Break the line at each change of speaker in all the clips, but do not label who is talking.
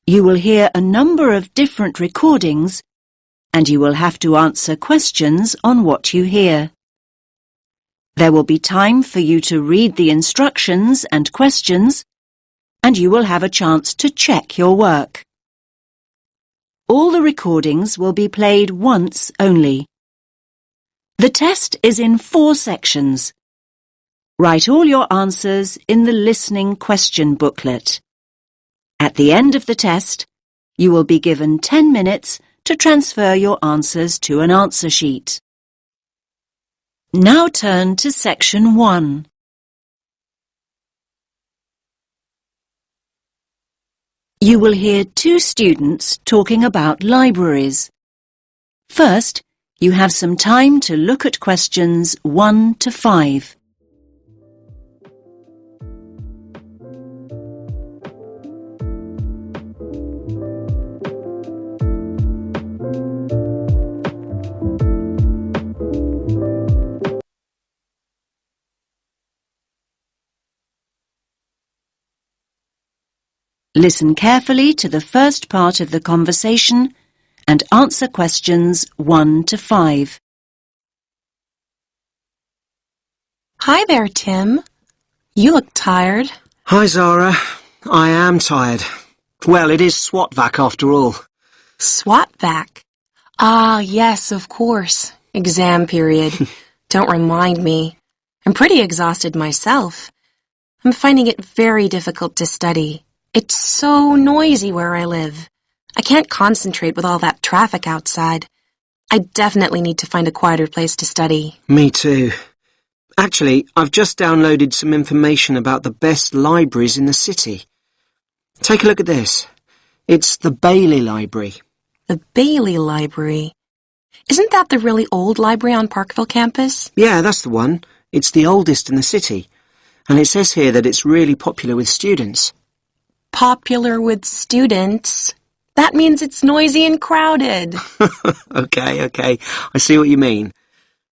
You will hear a number of different recordings, and you will have to answer questions on what you hear. There will be time for you to read the instructions and questions, and you will have a chance to check your work. All the recordings will be played once only. The test is in 4 sections. Write all your answers in the listening question booklet. At the end of the test, you will be given 10 minutes to transfer your answers to an answer sheet. Now turn to section 1. You will hear 2 students talking about libraries. First, you have some time to look at questions 1 to 5. Listen carefully to the first part of the conversation and answer questions 1 to 5.
Hi there, Tim. You look tired.
Hi, Zara. I am tired. Well, it is SWAT-vac after all.
SWAT-vac? Ah, yes, of course. Exam period. Don't remind me. I'm pretty exhausted myself. I'm finding it very difficult to study. It's so noisy where I live. I can't concentrate with all that traffic outside. I definitely need to find a quieter place to study.
Me too. Actually, I've just downloaded some information about the best libraries in the city. Take a look at this. It's the Bailey Library.
The Bailey Library? Isn't that the really old library on Parkville campus?
Yeah, that's the one. It's the oldest in the city. And it says here that it's really popular with students.
Popular with students? That means it's noisy and crowded.
Okay. I see what you mean.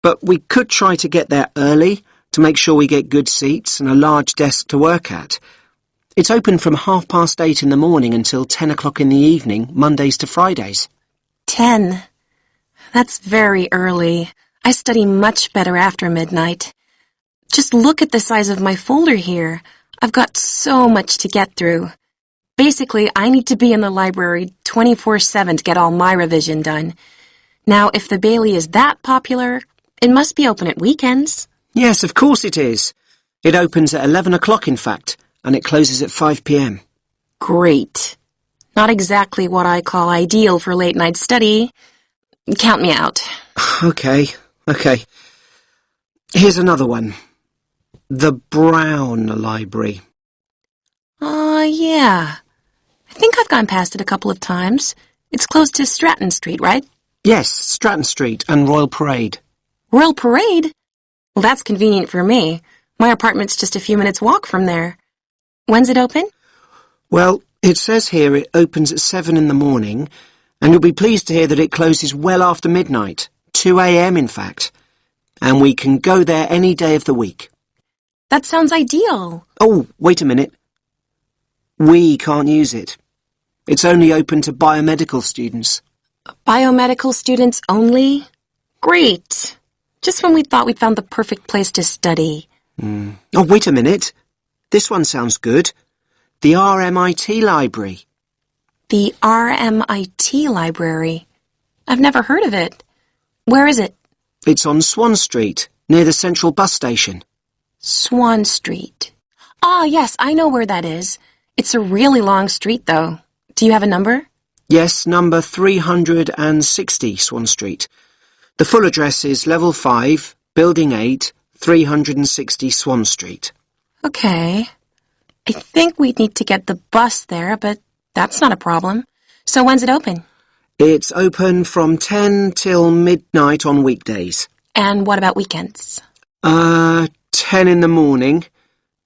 But we could try to get there early to make sure we get good seats and a large desk to work at. It's open from 8:30 in the morning until 10 o'clock in the evening, Mondays to Fridays.
10. That's very early. I study much better after midnight. Just look at the size of my folder here. I've got so much to get through. Basically, I need to be in the library 24/7 to get all my revision done. Now, if the Bailey is that popular, it must be open at weekends.
Yes, of course it is. It opens at 11 o'clock, in fact, and it closes at 5 p.m.
Great. Not exactly what I call ideal for late-night study. Count me out.
Okay. Here's another one. The Brown Library.
Yeah. I think I've gone past it a couple of times. It's close to Stratton Street, right?
Yes, Stratton Street and Royal Parade.
Royal Parade? Well, that's convenient for me. My apartment's just a few minutes' walk from there. When's it open?
Well, it says here it opens at 7 in the morning, and you'll be pleased to hear that it closes well after midnight, 2 a.m. in fact. And we can go there any day of the week.
That sounds ideal.
Oh, wait a minute. We can't use it. It's only open to biomedical students.
Biomedical students only? Great. Just when we thought we'd found the perfect place to study.
Oh, wait a minute. This one sounds good. The RMIT Library.
The RMIT Library? I've never heard of it. Where is it?
It's on Swan Street, near the Central Bus Station.
Swan Street. Ah, yes, I know where that is. It's a really long street, though. Do you have a number?
Yes, number 360 Swan Street. The full address is Level 5, Building 8, 360 Swan Street.
Okay. I think we'd need to get the bus there, but that's not a problem. So when's it open?
It's open from 10 till midnight on weekdays.
And what about weekends?
10 in the morning,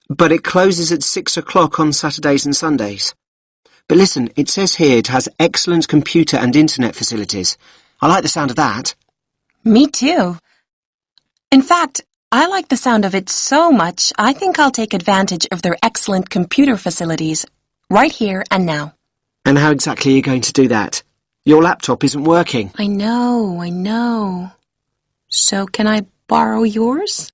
but it closes at 6 o'clock on Saturdays and Sundays. But listen, it says here it has excellent computer and internet facilities. I like the sound of that.
Me too. In fact, I like the sound of it so much, I think I'll take advantage of their excellent computer facilities right here and now.
And how exactly are you going to do that? Your laptop isn't working.
I know. So can I borrow yours?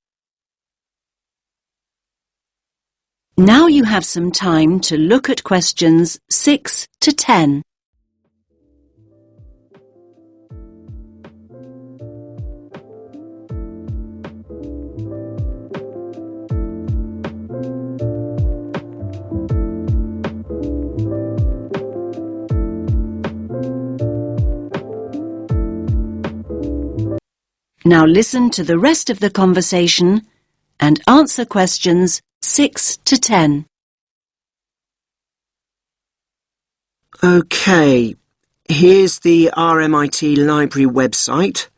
Now you have some time to look at questions 6 to 10. Now listen to the rest of the conversation and answer questions 6 to 10.
OK, here's the RMIT Library website.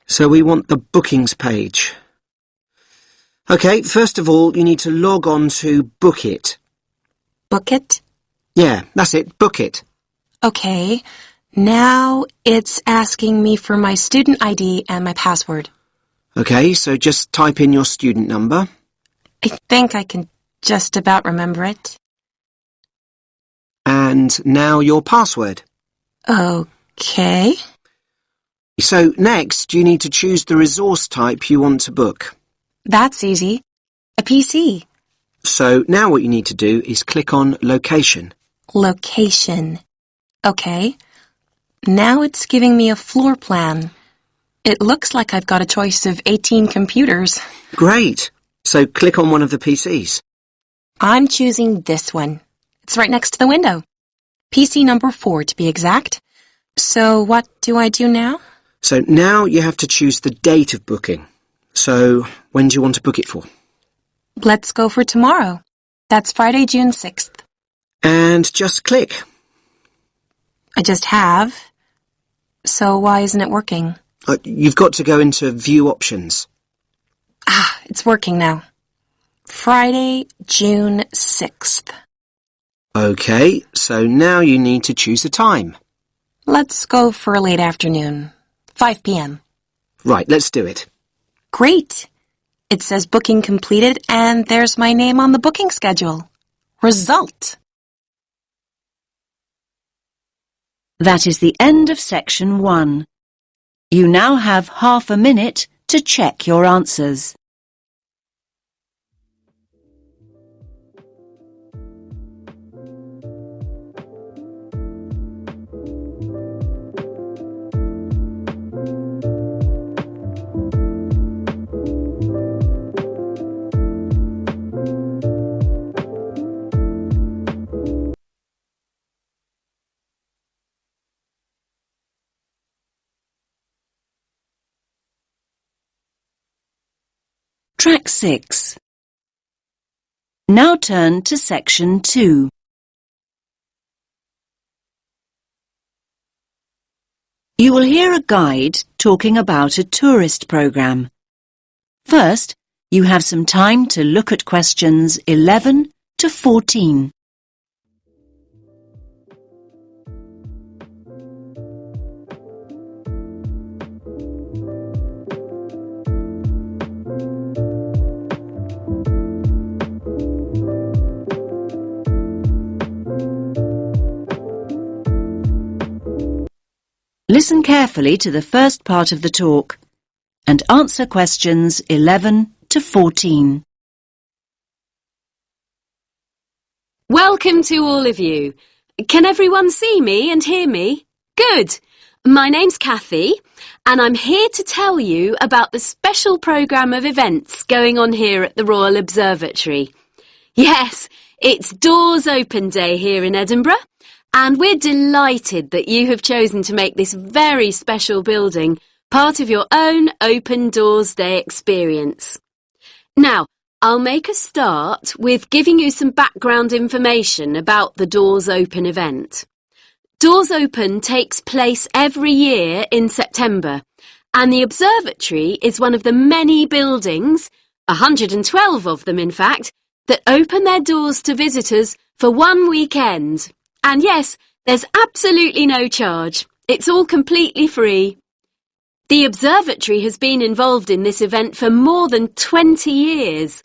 So we want the bookings page. OK, first of all, you need to log on to Book It.
Book it?
Yeah, that's it, Book It.
Okay. Now it's asking me for my student ID and my password.
OK, so just type in your student number.
I think I can just about remember it.
And now your password.
Okay.
So next, you need to choose the resource type you want to book.
That's easy. A PC.
So now what you need to do is click on Location.
Location. Okay. Now it's giving me a floor plan. It looks like I've got a choice of 18 computers.
Great! So click on one of the PCs.
I'm choosing this one. It's right next to the window. PC number 4 to be exact. So what do I do now?
So now you have to choose the date of booking. So when do you want to book it for?
Let's go for tomorrow. That's Friday, June 6th.
And just click.
I just have. So why isn't it working?
You've got to go into View Options.
Ah, it's working now. Friday, June 6th.
OK, so now you need to choose a time.
Let's go for a late afternoon. 5 p.m.
Right, let's do it.
Great! It says booking completed and there's my name on the booking schedule. Result!
That is the end of section 1. You now have half a minute to check your answers. Track 6. Now turn to section 2. You will hear a guide talking about a tourist program. First, you have some time to look at questions 11 to 14. Listen carefully to the first part of the talk and answer questions 11 to 14.
Welcome to all of you. Can everyone see me and hear me? Good. My name's Kathy, and I'm here to tell you about the special programme of events going on here at the Royal Observatory. Yes, it's Doors Open Day here in Edinburgh, and we're delighted that you have chosen to make this very special building part of your own Open Doors Day experience. Now, I'll make a start with giving you some background information about the Doors Open event. Doors Open takes place every year in September, and the observatory is one of the many buildings, 112 of them in fact, that open their doors to visitors for one weekend. And yes, there's absolutely no charge. It's all completely free. The observatory has been involved in this event for more than 20 years.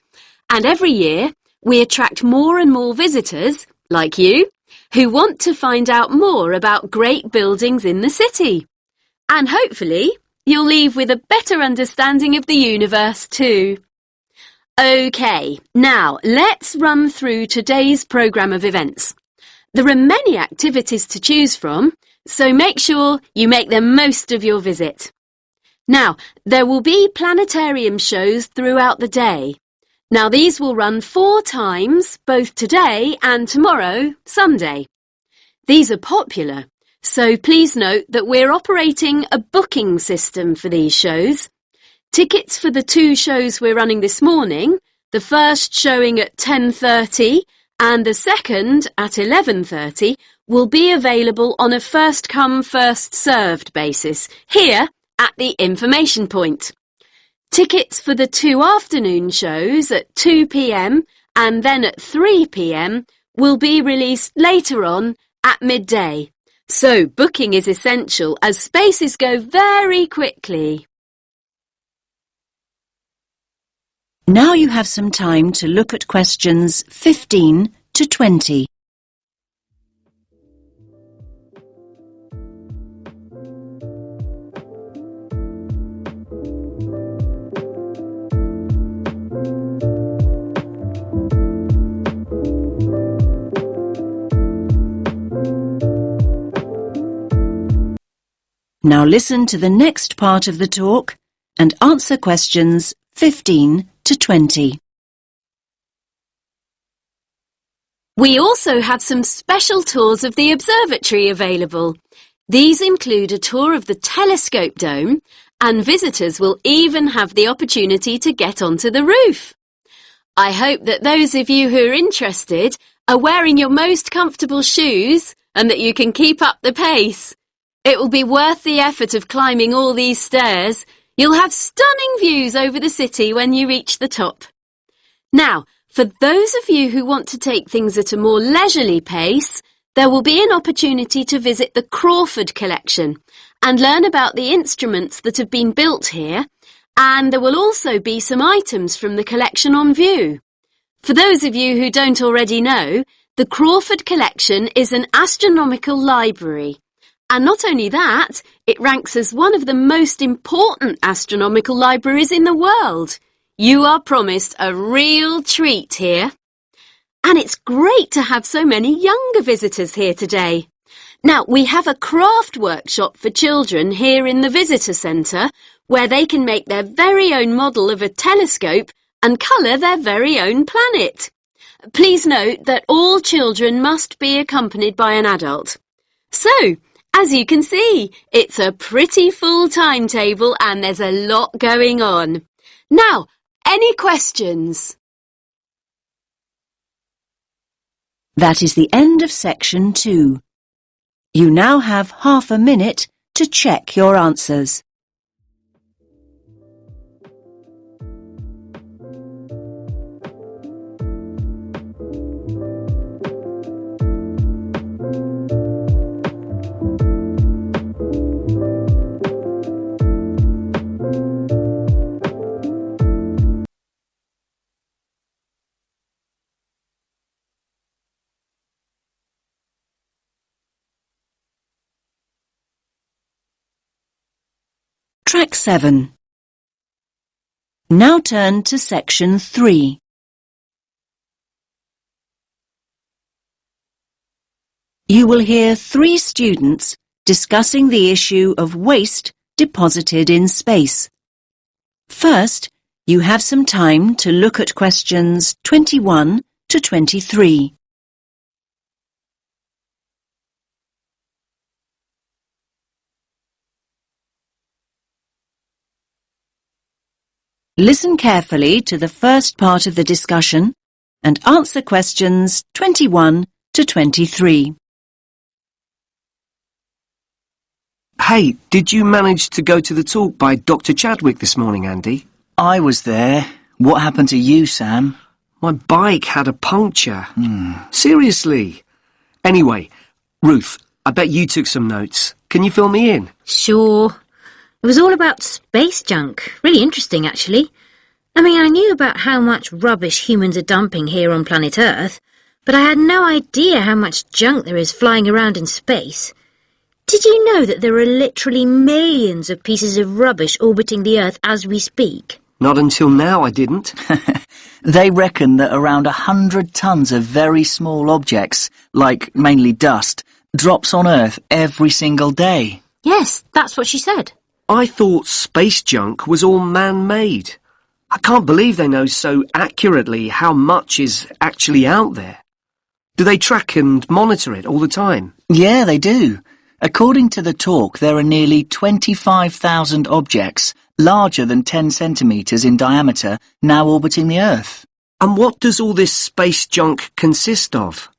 And every year, we attract more and more visitors, like you, who want to find out more about great buildings in the city. And hopefully, you'll leave with a better understanding of the universe too. OK, now let's run through today's programme of events. There are many activities to choose from, so make sure you make the most of your visit. Now, there will be planetarium shows throughout the day. Now, these will run 4 times, both today and tomorrow, Sunday. These are popular, so please note that we're operating a booking system for these shows. Tickets for the 2 shows we're running this morning, the first showing at 10:30 and the second at 11:30, will be available on a first-come, first-served basis here at the information point. Tickets for the 2 afternoon shows at 2 p.m. and then at 3 p.m. will be released later on at midday. So booking is essential as spaces go very quickly.
Now you have some time to look at questions 15 to 20. Now listen to the next part of the talk and answer questions 15 to 20.
We also have some special tours of the observatory available. These include a tour of the telescope dome, and visitors will even have the opportunity to get onto the roof. I hope that those of you who are interested are wearing your most comfortable shoes and that you can keep up the pace. It will be worth the effort of climbing all these stairs. You'll have stunning views over the city when you reach the top. Now, for those of you who want to take things at a more leisurely pace, there will be an opportunity to visit the Crawford collection and learn about the instruments that have been built here, and there will also be some items from the collection on view. For those of you who don't already know, the Crawford collection is an astronomical library. And not only that, it ranks as one of the most important astronomical libraries in the world. You are promised a real treat here. And it's great to have so many younger visitors here today. Now, we have a craft workshop for children here in the visitor centre where they can make their very own model of a telescope and colour their very own planet. Please note that all children must be accompanied by an adult. So, as you can see, it's a pretty full timetable and there's a lot going on. Now, any questions?
That is the end of section 2. You now have half a minute to check your answers. Track 7. Now turn to section 3. You will hear 3 students discussing the issue of waste deposited in space. First, you have some time to look at questions 21 to 23. Listen carefully to the first part of the discussion and answer questions 21 to 23.
Hey, did you manage to go to the talk by Dr. Chadwick this morning, Andy?
I was there. What happened to you, Sam?
My bike had a puncture. Seriously. Anyway, Ruth, I bet you took some notes. Can you fill me in?
Sure. It was all about space junk. Really interesting, actually. I mean, I knew about how much rubbish humans are dumping here on planet Earth, but I had no idea how much junk there is flying around in space. Did you know that there are literally millions of pieces of rubbish orbiting the Earth as we speak?
Not until now, I didn't.
They reckon that around 100 tons of very small objects, like mainly dust, drops on Earth every single day.
Yes, that's what she said.
I thought space junk was all man-made. I can't believe they know so accurately how much is actually out there. Do they track and monitor it all the time?
Yeah, they do. According to the talk, there are nearly 25,000 objects, larger than 10 centimetres in diameter, now orbiting the Earth.
And what does all this space junk consist of?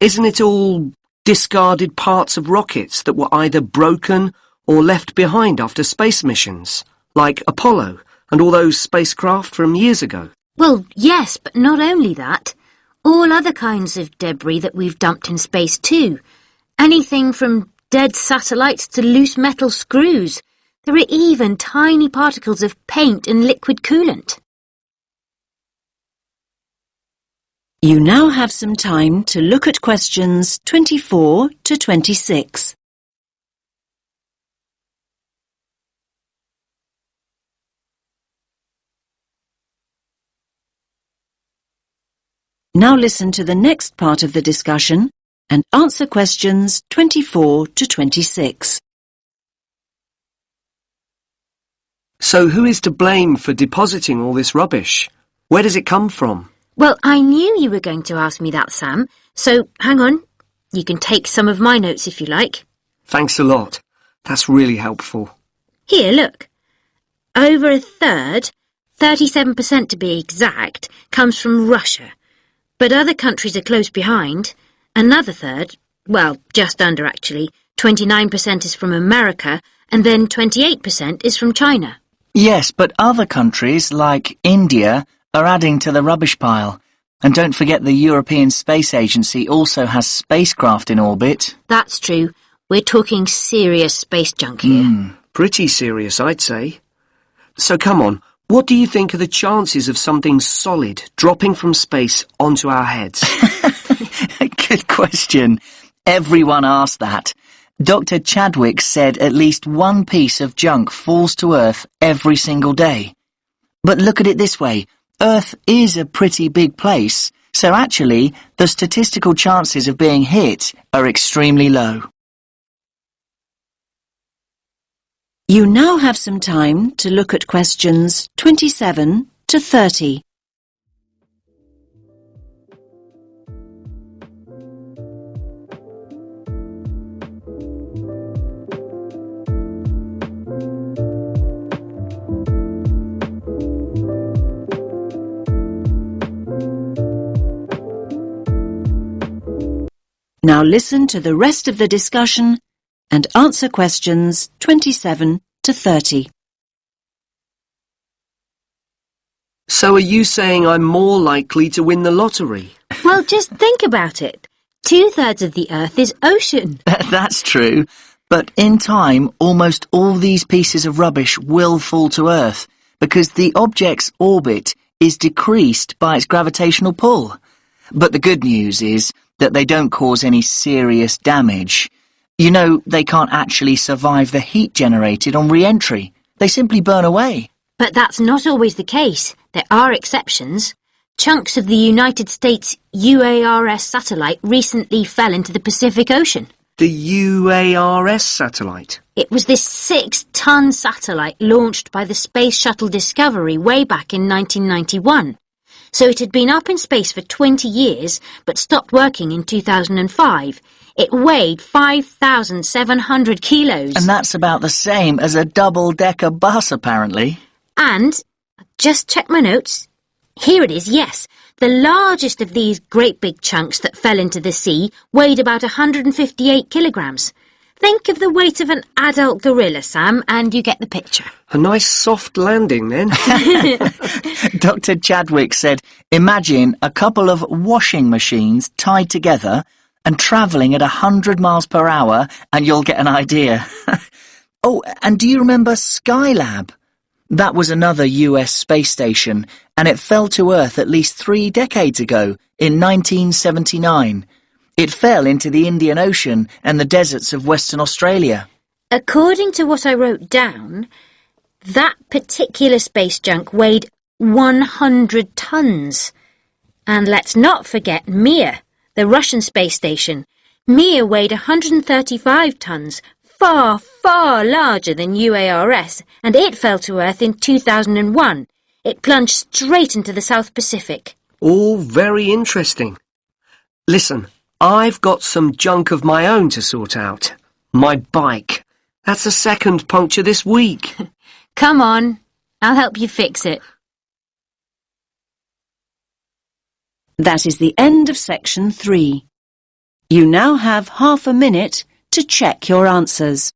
Isn't it all discarded parts of rockets that were either broken or left behind after space missions, like Apollo and all those spacecraft from years ago?
Well, yes, but not only that. All other kinds of debris that we've dumped in space too. Anything from dead satellites to loose metal screws. There are even tiny particles of paint and liquid coolant.
You now have some time to look at questions 24 to 26. Now listen to the next part of the discussion and answer questions 24 to 26.
So who is to blame for depositing all this rubbish? Where does it come from?
Well, I knew you were going to ask me that, Sam, so hang on. You can take some of my notes if you like.
Thanks a lot. That's really helpful.
Here, look. Over a third, 37% to be exact, comes from Russia. But other countries are close behind. Another third, well, just under actually, 29% is from America, and then 28% is from China.
Yes, but other countries, like India, are adding to the rubbish pile. And don't forget the European Space Agency also has spacecraft in orbit.
That's true. We're talking serious space junk here.
Pretty serious, I'd say. So come on, what do you think are the chances of something solid dropping from space onto our heads?
Good question. Everyone asked that. Dr. Chadwick said at least one piece of junk falls to Earth every single day. But look at it this way. Earth is a pretty big place, so actually the statistical chances of being hit are extremely low.
You now have some time to look at questions 27 to 30. Now listen to the rest of the discussion and answer questions 27 to 30.
So are you saying I'm more likely to win the lottery?
Well, just think about it. 2/3 of the Earth is ocean.
That's true. But in time, almost all these pieces of rubbish will fall to Earth because the object's orbit is decreased by its gravitational pull. But the good news is that they don't cause any serious damage. You know, they can't actually survive the heat generated on re-entry. They simply burn away.
But that's not always the case. There are exceptions. Chunks of the United States UARS satellite recently fell into the Pacific Ocean.
The UARS satellite?
It was this 6-ton satellite launched by the Space Shuttle Discovery way back in 1991. So it had been up in space for 20 years, but stopped working in 2005. It weighed 5,700 kilos.
And that's about the same as a double-decker bus, apparently.
And, just check my notes. Here it is, yes. The largest of these great big chunks that fell into the sea weighed about 158 kilograms. Think of the weight of an adult gorilla, Sam, and you get the picture.
A nice soft landing, then.
Dr. Chadwick said, imagine a couple of washing machines tied together and travelling at 100 miles per hour, and you'll get an idea. Oh, and do you remember Skylab? That was another US space station, and it fell to Earth at least 3 decades ago, in 1979. It fell into the Indian Ocean and the deserts of Western Australia.
According to what I wrote down, that particular space junk weighed 100 tons. And let's not forget Mir, the Russian space station. Mir weighed 135 tons, far, far larger than UARS, and it fell to Earth in 2001. It plunged straight into the South Pacific.
All very interesting. Listen, I've got some junk of my own to sort out. My bike. That's the second puncture this week.
Come on, I'll help you fix it.
That is the end of section 3. You now have half a minute to check your answers.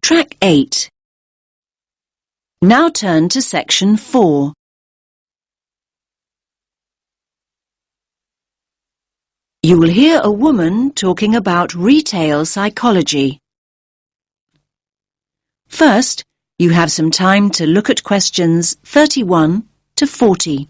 Track 8. Now turn to section 4. You will hear a woman talking about retail psychology. First, you have some time to look at questions 31 to 40.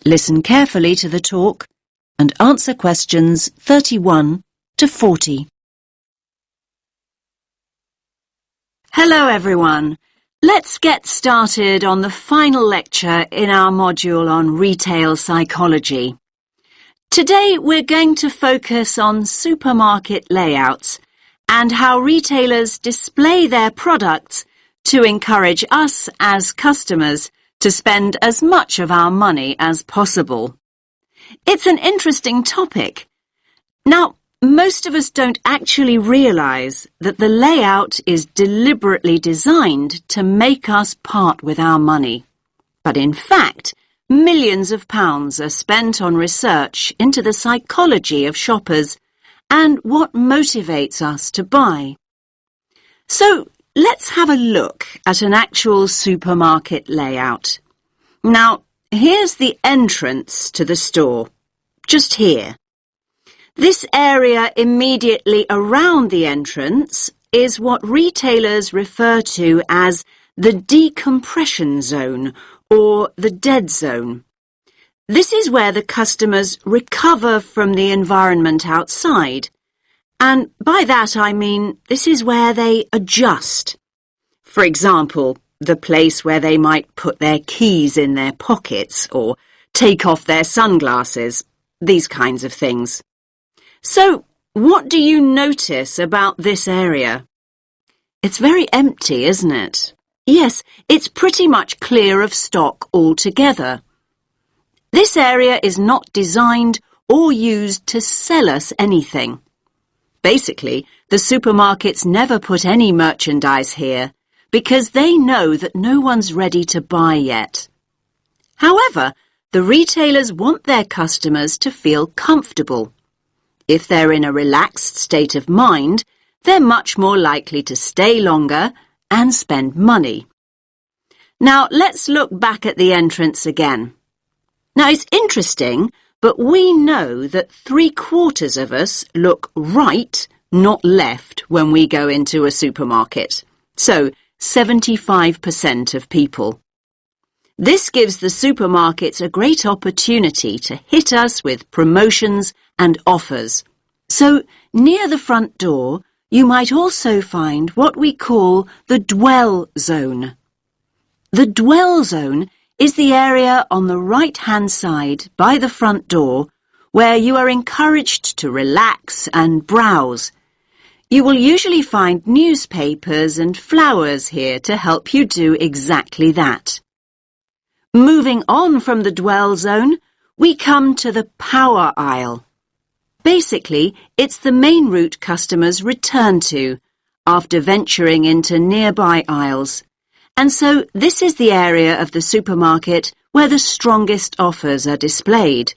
Listen carefully to the talk and answer questions 31 to 40. Hello everyone. Let's get started on the final lecture in our module on retail psychology. Today we're going to focus on supermarket layouts and how retailers display their products to encourage us as customers to spend as much of our money as possible. It's an interesting topic. Now, most of us don't actually realise that the layout is deliberately designed to make us part with our money. But in fact, millions of pounds are spent on research into the psychology of shoppers and what motivates us to buy. So, let's have a look at an actual supermarket layout. Now, here's the entrance to the store, just here. This area immediately around the entrance is what retailers refer to as the decompression zone or the dead zone. This is where the customers recover from the environment outside. And by that I mean this is where they adjust. For example, the place where they might put their keys in their pockets or take off their sunglasses, these kinds of things. So, what do you notice about this area? It's very empty, isn't it? Yes, it's pretty much clear of stock altogether. This area is not designed or used to sell us anything. Basically, the supermarkets never put any merchandise here because they know that no one's ready to buy yet. However, the retailers want their customers to feel comfortable. If they're in a relaxed state of mind, they're much more likely to stay longer and spend money. Now, let's look back at the entrance again. Now, it's interesting, but we know that 3/4 of us look right, not left, when we go into a supermarket. So, 75% of people. This gives the supermarkets a great opportunity to hit us with promotions and offers. So, near the front door, you might also find what we call the dwell zone. The dwell zone is the area on the right-hand side by the front door where you are encouraged to relax and browse. You will usually find newspapers and flowers here to help you do exactly that. Moving on from the dwell zone, we come to the power aisle. Basically, it's the main route customers return to after venturing into nearby aisles. And so this is the area of the supermarket where the strongest offers are displayed.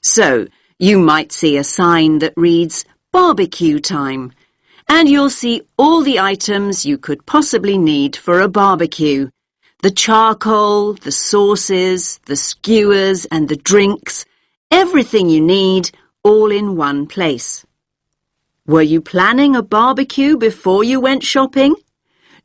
So you might see a sign that reads barbecue time, and you'll see all the items you could possibly need for a barbecue. The charcoal, the sauces, the skewers and the drinks, everything you need, all in one place. Were you planning a barbecue before you went shopping?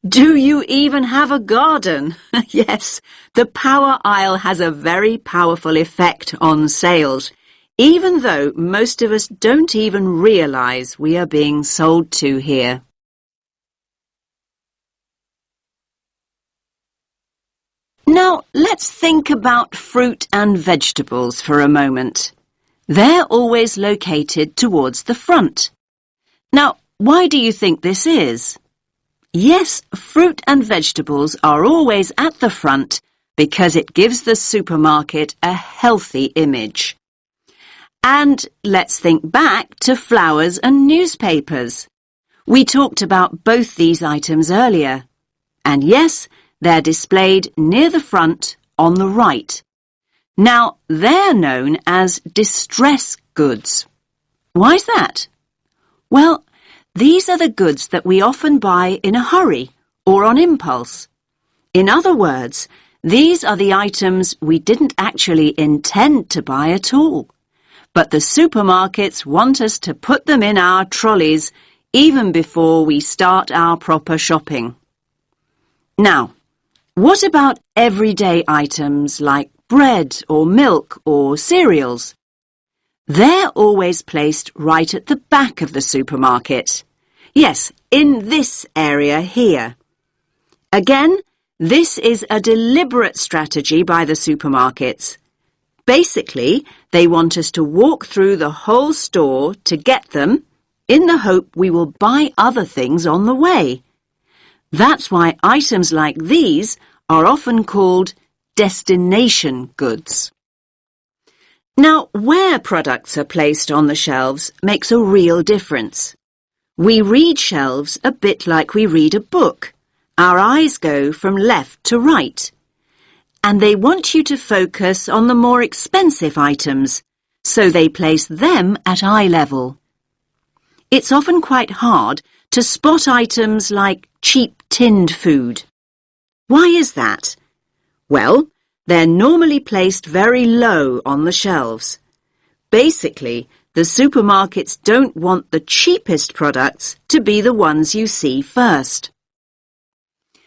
Do you even have a garden? Yes, the power aisle has a very powerful effect on sales, even though most of us don't even realize we are being sold to here. Now, let's think about fruit and vegetables for a moment. They're always located towards the front. Now, why do you think this is? Yes, fruit and vegetables are always at the front because it gives the supermarket a healthy image. And let's think back to flowers and newspapers. We talked about both these items earlier. And yes, they're displayed near the front on the right. Now, they're known as distress goods. Why's that? Well, these are the goods that we often buy in a hurry or on impulse. In other words, these are the items we didn't actually intend to buy at all. But the supermarkets want us to put them in our trolleys even before we start our proper shopping. Now, what about everyday items like bread or milk or cereals? They're always placed right at the back of the supermarket. Yes, in this area here. Again, this is a deliberate strategy by the supermarkets. Basically, they want us to walk through the whole store to get them in the hope we will buy other things on the way. That's why items like these are often called destination goods. Now, where products are placed on the shelves makes a real difference. We read shelves a bit like we read a book. Our eyes go from left to right. And they want you to focus on the more expensive items, so they place them at eye level. It's often quite hard to spot items like cheap tinned food. Why is that? Well, they're normally placed very low on the shelves. Basically, the supermarkets don't want the cheapest products to be the ones you see first.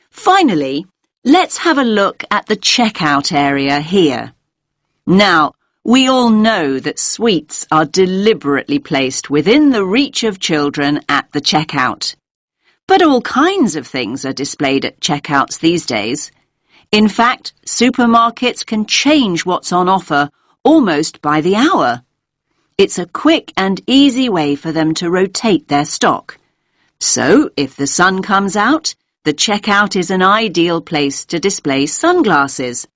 Finally, let's have a look at the checkout area here. Now, we all know that sweets are deliberately placed within the reach of children at the checkout. But all kinds of things are displayed at checkouts these days. In fact, supermarkets can change what's on offer almost by the hour. It's a quick and easy way for them to rotate their stock. So, if the sun comes out, the checkout is an ideal place to display sunglasses.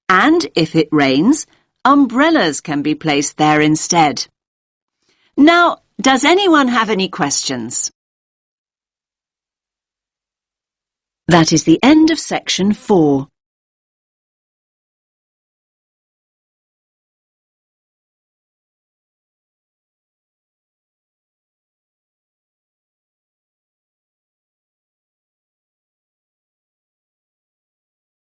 And if it rains, umbrellas can be placed there instead. Now, does anyone have any questions? That is the end of section 4.